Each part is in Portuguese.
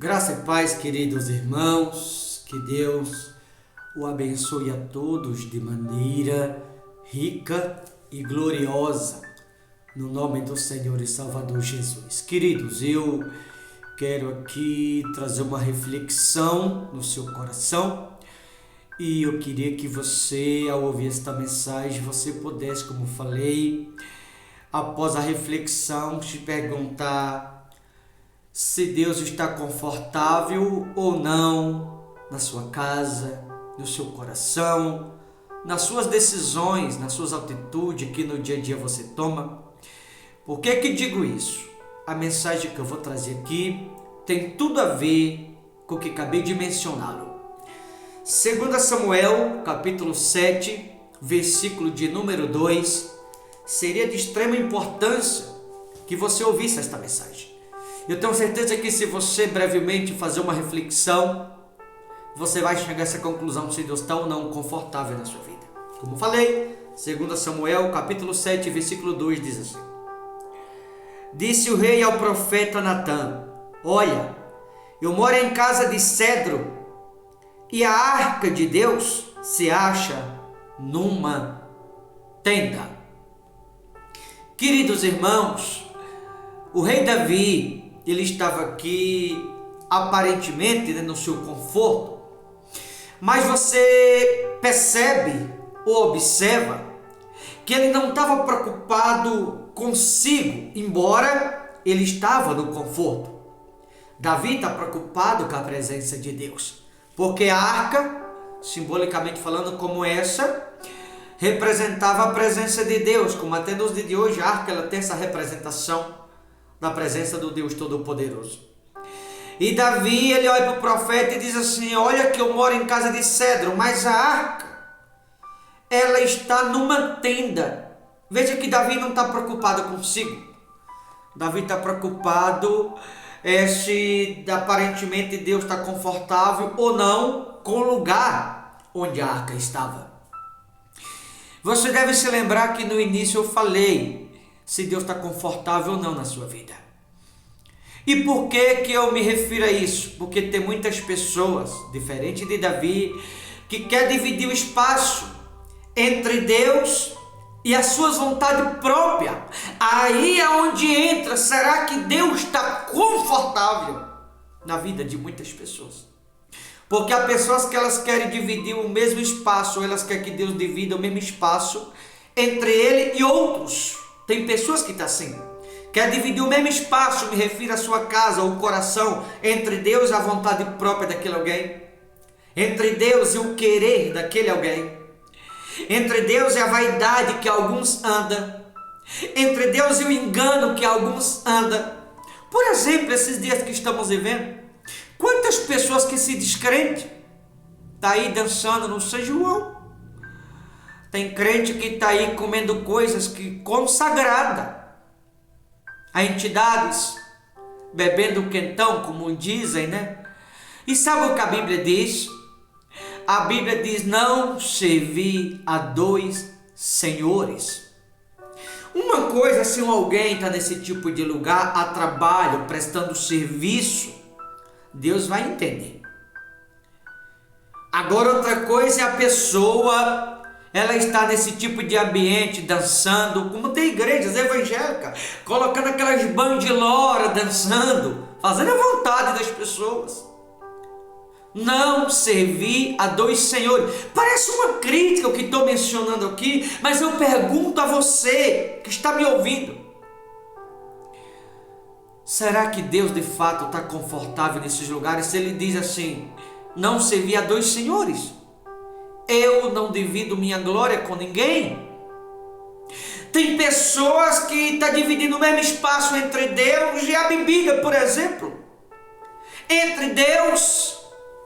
Graça e paz, queridos irmãos, que Deus o abençoe a todos de maneira rica e gloriosa, no nome do Senhor e Salvador Jesus. Queridos, eu quero aqui trazer uma reflexão no seu coração e eu queria que você, ao ouvir esta mensagem, você pudesse, como falei, após a reflexão, se perguntar se Deus está confortável ou não na sua casa, no seu coração, nas suas decisões, nas suas atitudes que no dia a dia você toma. Por que digo isso? A mensagem que eu vou trazer aqui tem tudo a ver com o que acabei de mencioná-lo. 2 Samuel, capítulo 7, versículo de número 2, seria de extrema importância que você ouvisse esta mensagem. Eu tenho certeza que se você brevemente fazer uma reflexão, você vai chegar a essa conclusão se Deus está ou não confortável na sua vida. Como falei, 2 Samuel, capítulo 7, versículo 2 diz assim: Disse o rei ao profeta Natã: Olha, eu moro em casa de cedro e a arca de Deus se acha numa tenda. Queridos irmãos, o rei Davi, ele estava aqui aparentemente no seu conforto, mas você percebe ou observa que ele não estava preocupado consigo, embora ele estava no conforto. Davi está preocupado com a presença de Deus, porque a arca, simbolicamente falando como essa, representava a presença de Deus, como até nos dias de hoje a arca ela tem essa representação da presença do Deus Todo-Poderoso. E Davi, ele olha para o profeta e diz assim: olha que eu moro em casa de cedro, mas a arca, ela está numa tenda. Veja que Davi não está preocupado consigo. Davi está preocupado se aparentemente Deus está confortável ou não com o lugar onde a arca estava. Você deve se lembrar que no início eu falei se Deus está confortável ou não na sua vida. E por que eu me refiro a isso? Porque tem muitas pessoas, diferente de Davi, que quer dividir o espaço entre Deus e as suas vontades próprias. Aí é onde entra, será que Deus está confortável na vida de muitas pessoas? Porque há pessoas que elas querem dividir o mesmo espaço, ou elas querem que Deus divida o mesmo espaço entre ele e outros. Tem pessoas que estão assim, quer dividir o mesmo espaço, me refiro à sua casa, o coração, entre Deus e a vontade própria daquele alguém, entre Deus e o querer daquele alguém, entre Deus e a vaidade que alguns andam, entre Deus e o engano que alguns andam. Por exemplo, esses dias que estamos vivendo, quantas pessoas que se descrente está aí dançando no São João? Tem crente que está aí comendo coisas que consagrada a entidades, bebendo quentão, como dizem, né? E sabe o que a Bíblia diz? A Bíblia diz: não servir a dois senhores. Uma coisa, se alguém está nesse tipo de lugar, a trabalho, prestando serviço, Deus vai entender. Agora outra coisa é a pessoa, ela está nesse tipo de ambiente, dançando, como tem igrejas evangélicas, colocando aquelas bandiloras dançando, fazendo a vontade das pessoas. Não servir a dois senhores. Parece uma crítica o que estou mencionando aqui, mas eu pergunto a você que está me ouvindo: será que Deus de fato está confortável nesses lugares? Se Ele diz assim: não servir a dois senhores, eu não divido minha glória com ninguém. Tem pessoas que estão dividindo o mesmo espaço entre Deus e a bebida, por exemplo, entre Deus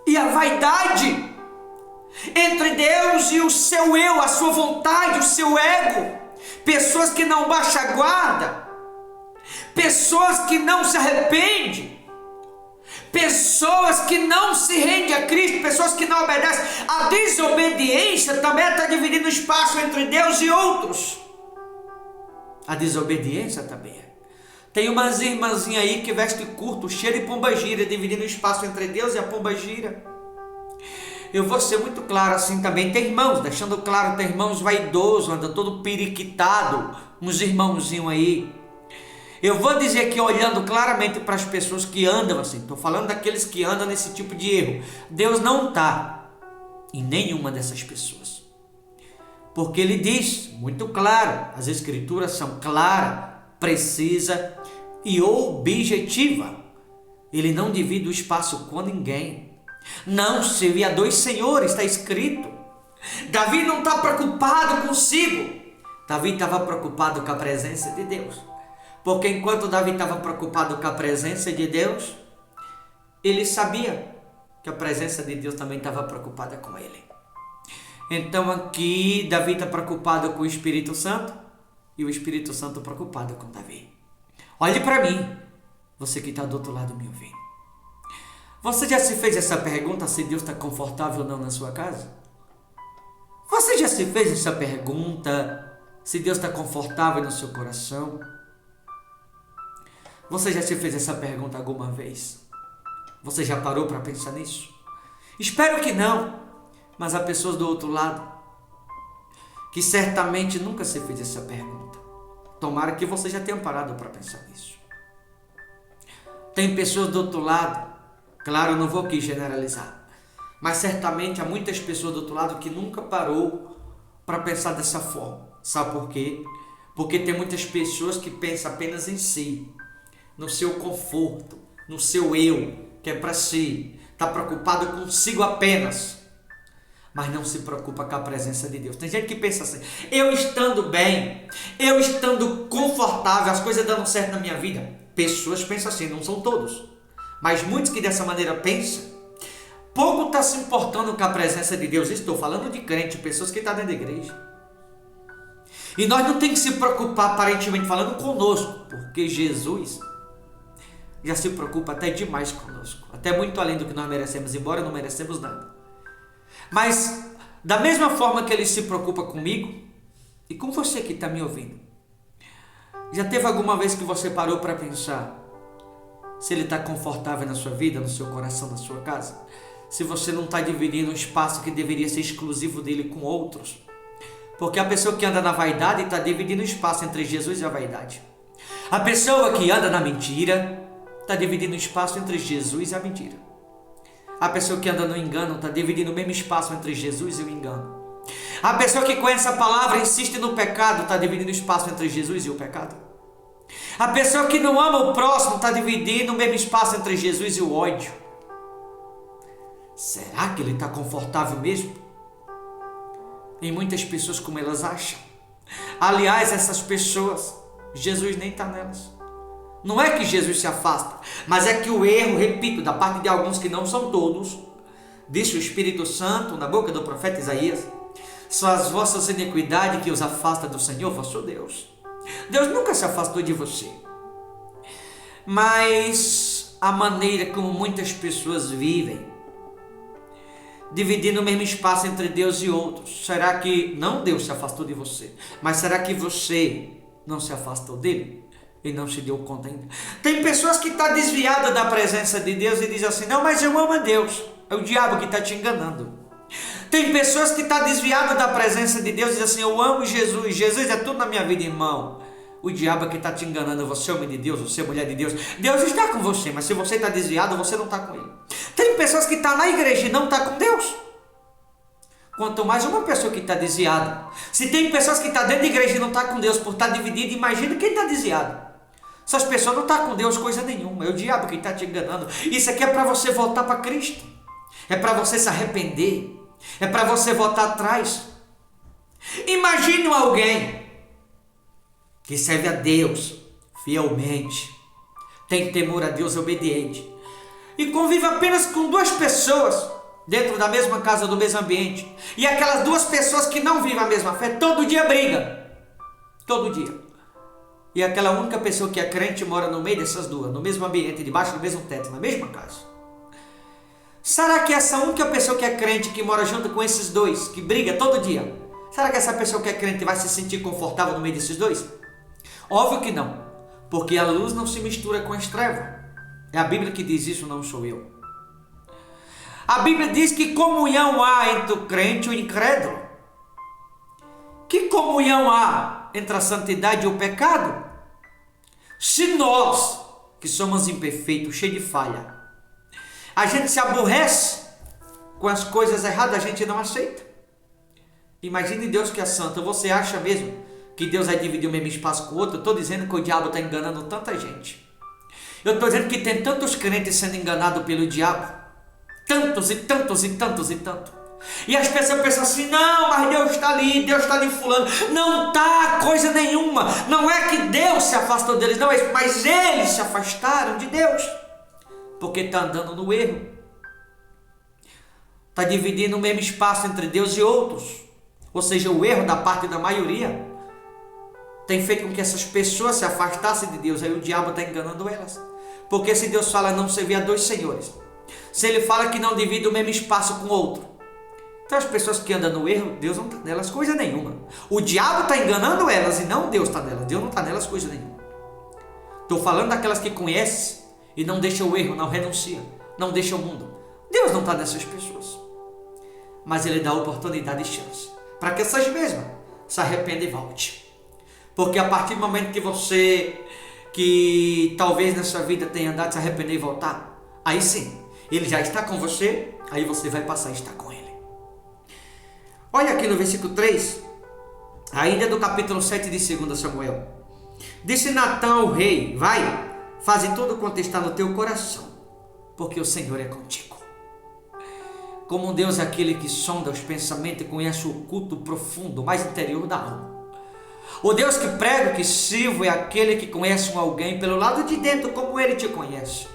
e a vaidade, entre Deus e o seu eu, a sua vontade, o seu ego. Pessoas que não baixam a guarda, pessoas que não se arrependem, pessoas que não se rendem a Cristo, pessoas que não obedecem. A desobediência também está dividindo espaço entre Deus e outros. A desobediência também é. Tem umas irmãzinhas aí que veste curto, cheio de pombagira, dividindo o espaço entre Deus e a pombagira. Eu vou ser muito claro assim também. Tem irmãos, deixando claro, tem irmãos vaidosos, anda todo periquitado, uns irmãozinhos aí. Eu vou dizer aqui, olhando claramente para as pessoas que andam assim, estou falando daqueles que andam nesse tipo de erro. Deus não está em nenhuma dessas pessoas. Porque Ele diz, muito claro, as Escrituras são claras, precisas e objetivas. Ele não divide o espaço com ninguém. Não serve a dois senhores, está escrito. Davi não está preocupado consigo. Davi estava preocupado com a presença de Deus. Porque enquanto Davi estava preocupado com a presença de Deus, ele sabia que a presença de Deus também estava preocupada com ele. Então aqui Davi está preocupado com o Espírito Santo e o Espírito Santo preocupado com Davi. Olhe para mim, você que está do outro lado me ouvindo. Você já se fez essa pergunta se Deus está confortável ou não na sua casa? Você já se fez essa pergunta se Deus está confortável no seu coração? Você já se fez essa pergunta alguma vez? Você já parou para pensar nisso? Espero que não, mas há pessoas do outro lado que certamente nunca se fez essa pergunta. Tomara que você já tenha parado para pensar nisso. Tem pessoas do outro lado, claro, eu não vou aqui generalizar, mas certamente há muitas pessoas do outro lado que nunca parou para pensar dessa forma. Sabe por quê? Porque tem muitas pessoas que pensam apenas em si, no seu conforto, no seu eu, que é para si, está preocupado consigo apenas, mas não se preocupa com a presença de Deus. Tem gente que pensa assim, eu estando bem, eu estando confortável, as coisas dando certo na minha vida. Pessoas pensam assim, não são todos, mas muitos que dessa maneira pensam, pouco está se importando com a presença de Deus. Estou falando de crente, pessoas que estão dentro da igreja. E nós não temos que se preocupar aparentemente falando conosco, porque Jesus já se preocupa até demais conosco, até muito além do que nós merecemos, embora não merecemos nada. Mas da mesma forma que Ele se preocupa comigo e com você que está me ouvindo, já teve alguma vez que você parou para pensar se Ele está confortável na sua vida, no seu coração, na sua casa? Se você não está dividindo um espaço que deveria ser exclusivo dele com outros? Porque a pessoa que anda na vaidade está dividindo o espaço entre Jesus e a vaidade. A pessoa que anda na mentira está dividindo o espaço entre Jesus e a mentira. A pessoa que anda no engano está dividindo o mesmo espaço entre Jesus e o engano. A pessoa que conhece a palavra e insiste no pecado está dividindo o espaço entre Jesus e o pecado. A pessoa que não ama o próximo está dividindo o mesmo espaço entre Jesus e o ódio. Será que ele está confortável mesmo? Em muitas pessoas como elas acham. Aliás, essas pessoas, Jesus nem está nelas. Não é que Jesus se afasta, mas é que o erro, repito, da parte de alguns que não são todos, disse o Espírito Santo na boca do profeta Isaías, são as vossas iniquidades que os afasta do Senhor, vosso Deus. Deus nunca se afastou de você. Mas a maneira como muitas pessoas vivem, dividindo o mesmo espaço entre Deus e outros, será que não Deus se afastou de você, mas será que você não se afastou dele? E não se deu conta ainda. Tem pessoas que estão desviadas da presença de Deus e dizem assim, não, mas eu amo a Deus. É o diabo que está te enganando. Tem pessoas que estão desviadas da presença de Deus e dizem assim, eu amo Jesus. Jesus é tudo na minha vida, irmão. O diabo é que está te enganando. Você é homem de Deus, você é mulher de Deus. Deus está com você, mas se você está desviado, você não está com ele. Tem pessoas que estão na igreja e não estão com Deus. Quanto mais uma pessoa que está desviada. Se tem pessoas que estão dentro da igreja e não estão com Deus por estar dividido, imagina quem está desviado. Essas pessoas não estão com Deus coisa nenhuma. É o diabo que está te enganando. Isso aqui é para você voltar para Cristo. É para você se arrepender. É para você voltar atrás. Imagine alguém que serve a Deus fielmente, tem temor a Deus, obediente, e convive apenas com duas pessoas dentro da mesma casa, do mesmo ambiente. E aquelas duas pessoas que não vivem a mesma fé, todo dia briga. Todo dia. E aquela única pessoa que é crente mora no meio dessas duas, no mesmo ambiente, debaixo do mesmo teto, na mesma casa. Será que essa única pessoa que é crente, que mora junto com esses dois, que briga todo dia, será que essa pessoa que é crente vai se sentir confortável no meio desses dois? Óbvio que não. Porque a luz não se mistura com as trevas. É a Bíblia que diz isso, não sou eu. A Bíblia diz que comunhão há entre o crente e o incrédulo. Que comunhão há entre a santidade e o pecado? Se nós, que somos imperfeitos, cheios de falha, a gente se aborrece com as coisas erradas, a gente não aceita. Imagine Deus que é santo. Você acha mesmo que Deus vai dividir o mesmo espaço com o outro? Eu estou dizendo que o diabo está enganando tanta gente. Eu estou dizendo que tem tantos crentes sendo enganados pelo diabo. Tantos e tantos e tantos e tantos. E as pessoas pensam assim, não, mas Deus está ali fulano. Não está coisa nenhuma. Não é que Deus se afastou deles, não, mas eles se afastaram de Deus. Porque está andando no erro. Está dividindo o mesmo espaço entre Deus e outros. Ou seja, o erro da parte da maioria tem feito com que essas pessoas se afastassem de Deus. Aí o diabo está enganando elas. Porque se Deus fala não servir a dois senhores, se ele fala que não divide o mesmo espaço com outro, então as pessoas que andam no erro, Deus não está nelas coisa nenhuma. O diabo está enganando elas e não Deus está nelas. Deus não está nelas coisa nenhuma. Estou falando daquelas que conhecem e não deixam o erro, não renunciam, não deixam o mundo. Deus não está nessas pessoas. Mas ele dá oportunidade e chance para que essas mesmas se arrependam e volte. Porque a partir do momento que você, que talvez nessa vida tenha andado, se arrepender e voltar, aí sim, ele já está com você, aí você vai passar a estar com ele. Olha aqui no versículo 3, ainda do capítulo 7 de 2 Samuel. Disse Natã ao rei, vai, faze tudo quanto está no teu coração, porque o Senhor é contigo. Como Deus é aquele que sonda os pensamentos e conhece o oculto profundo, mais interior da alma. O Deus que prego, que sirvo, é aquele que conhece alguém pelo lado de dentro, como ele te conhece.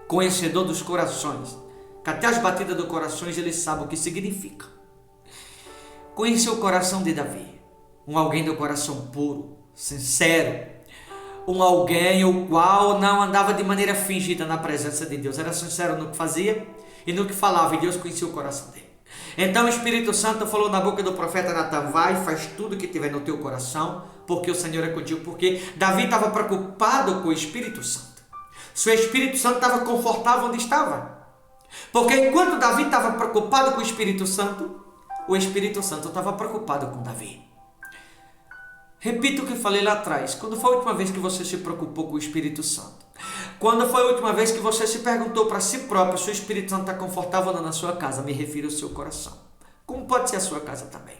Conhecedor dos corações, que até as batidas do coração ele sabe o que significa. Conheceu o coração de Davi, alguém do coração puro, sincero, alguém o qual não andava de maneira fingida na presença de Deus, era sincero no que fazia e no que falava, e Deus conhecia o coração dele. Então o Espírito Santo falou na boca do profeta Natã, vai, faz tudo que tiver no teu coração, porque o Senhor é contigo. Porque Davi estava preocupado com o Espírito Santo. Se o Espírito Santo estava confortável onde estava. Porque enquanto Davi estava preocupado com o Espírito Santo estava preocupado com Davi. Repito o que falei lá atrás. Quando foi a última vez que você se preocupou com o Espírito Santo? Quando foi a última vez que você se perguntou para si próprio se o Espírito Santo está confortável ou não na sua casa? Me refiro ao seu coração. Como pode ser a sua casa também?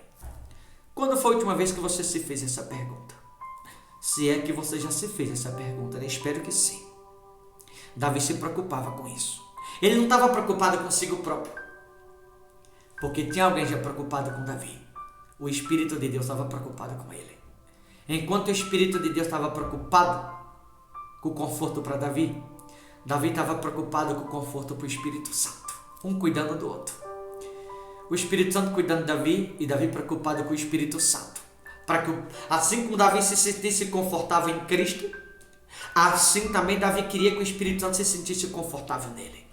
Quando foi a última vez que você se fez essa pergunta? Se é que você já se fez essa pergunta, né? Espero que sim. Davi se preocupava com isso. Ele não estava preocupado consigo próprio. Porque tinha alguém já preocupado com Davi. O Espírito de Deus estava preocupado com ele. Enquanto o Espírito de Deus estava preocupado com o conforto para Davi, Davi estava preocupado com o conforto para o Espírito Santo. Um cuidando do outro. O Espírito Santo cuidando de Davi e Davi preocupado com o Espírito Santo. Para que, assim como Davi se sentisse confortável em Cristo, assim também Davi queria que o Espírito Santo se sentisse confortável nele.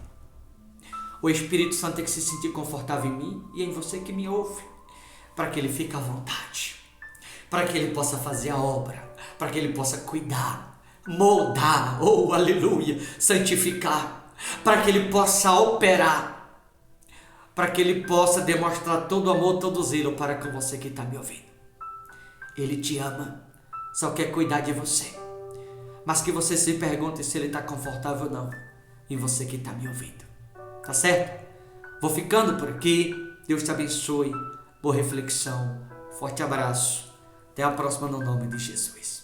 O Espírito Santo tem que se sentir confortável em mim e em você que me ouve, para que ele fique à vontade, para que ele possa fazer a obra, para que ele possa cuidar, moldar, oh aleluia, santificar, para que ele possa operar, para que ele possa demonstrar todo o amor, todo o zelo para com você que está me ouvindo. Ele te ama, só quer cuidar de você, mas que você se pergunte se ele está confortável ou não em você que está me ouvindo. Tá certo? Vou ficando por aqui. Deus te abençoe. Boa reflexão. Forte abraço. Até a próxima no nome de Jesus.